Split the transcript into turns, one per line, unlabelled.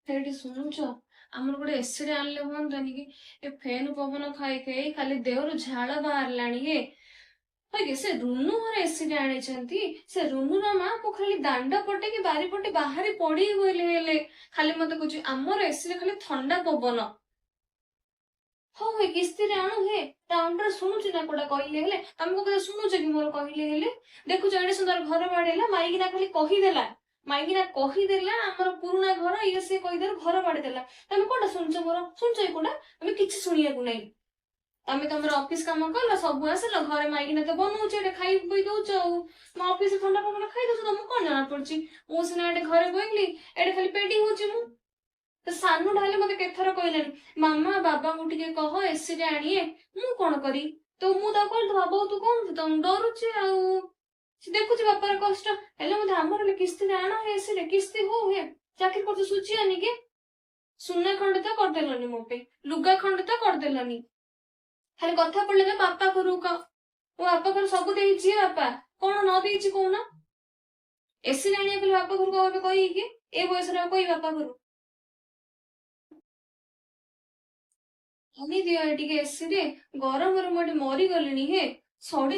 ସେଇଠି ଶୁଣୁଛ ଆମର ଗୋଟେ ଏସିଡି ଆଣିଲେ ହୁଅନ୍ତାନି କି? ଏ ଫେନ୍ ପବନ ଖାଇ ଖାଇ ଖାଲି ଦେହରୁ ଝାଳ ବାହାରିଲାଣି ହେ। ହଇ ସେ ରୁନୁ ଘରେ ଏସିଡି ଆଣିଛନ୍ତି। ସେ ରୁନୁର ମା ମୁଁ ଖାଲି ଦାଣ୍ଡ ପଟେ କି ବାରିପଟେ ବାହାରି ପଡି ବୋଇଲେ ହେଲେ ଖାଲି ମତେ କହୁଛି ଆମର ଏସିରେ ଖାଲି ଥଣ୍ଡା ପବନ। ହଉ ହେ କିସ୍ତିରେ ଆଣୁ ହେ ଟାଉନରେ ଶୁଣୁଛି ନା କୋଉଟା କହିଲେ ହେଲେ ତମେ ମୋ କଥା ଶୁଣୁଛ କି ମୋର କହିଲେ ହେଲେ? ଦେଖୁଛ ଏଡେ ସୁନ୍ଦର ଘର ବାଡେଇଲା ମାଇକିନା ଖାଲି କହିଦେଲା। ମାଇକିନା କହିଦେଲା ଆମର ପୁରୁଣା ଘର ଇଏ ସିଏ କହିଦେଲା ଘର ବାଡେଇଦେଲା। ତମେ କୋଉଟା ଶୁଣୁଛ ମୋର? ଶୁଣୁଛ ଏ କୋଉଟା? ତମେ କିଛି ଶୁଣିବାକୁ ନାହିଁ। ତମେ ତମର ଅଫିସ କାମ କଲ ସବୁ ଆସିଲ ଘରେ ମାଇକିନା ତ ବନଉଛି ଏଟେ ଖାଇ ପିଇ ଦଉଛ ଆଉ ମୋ ଅଫିସ ଥଣ୍ଡା ପବନ ଖାଇ ଦଉଛ ତମକୁ କଣ ଜଣା ପଡୁଛି? ମୁଁ ସିନା ଏଟେ ଘରେ ବଇଲି ଏଟେ ଖାଲି ପେଡି ହଉଛି ମୁଁ। ତ ସାନୁ ଢାଲେ ମତେ କେଥର କହିଲାଣି ମାମା ବାବାଙ୍କୁ ଟିକେ କହ ଏସିରେ ଆଣିଏ। ମୁଁ କଣ କରି ତ ମୁଁ ତାକୁ କହିଲି ତୁ ବାବା ତୁ କଣ ତ ଡରୁଛି ଆଉ ସେ ଦେଖୁଛି ବାପାର କଷ୍ଟ ହେଲେ ମତେ ଆମର ହେଲେ କିସ୍ତିରେ ଆଣ ଏସିରେ କିସ୍ତି ହଉ ହେ ଚାକିରି କରୁଛୁ ସୁଝିବନି କି? ସୁନା ଖଣ୍ଡେ ତ କରିଦେଲନି ମୋ ପାଇଁ ଲୁଗା ଖଣ୍ଡେ ତ କରିଦେଲନି। ଖାଲି କଥା ପଡିଲେ ବାପା ଘରକୁ କହ ମୋ ବାପା ଘର ସବୁ ଦେଇଛି ବାପା କଣ ନ ଦେଇଛି କହୁନ? ଏସିରେ ଆଣିବା ବୋଲି ବାପା ଘରକୁ ଏବେ କହିକି ଏ ବୟସରେ ଆଉ କହିବି ବାପା ଘରୁ ଆଣିଦିଅ ଟିକେ ଏସିରେ ଗରମରେ ମୁଁ ଏଠି ମରିଗଲିଣି ହେ ସଢି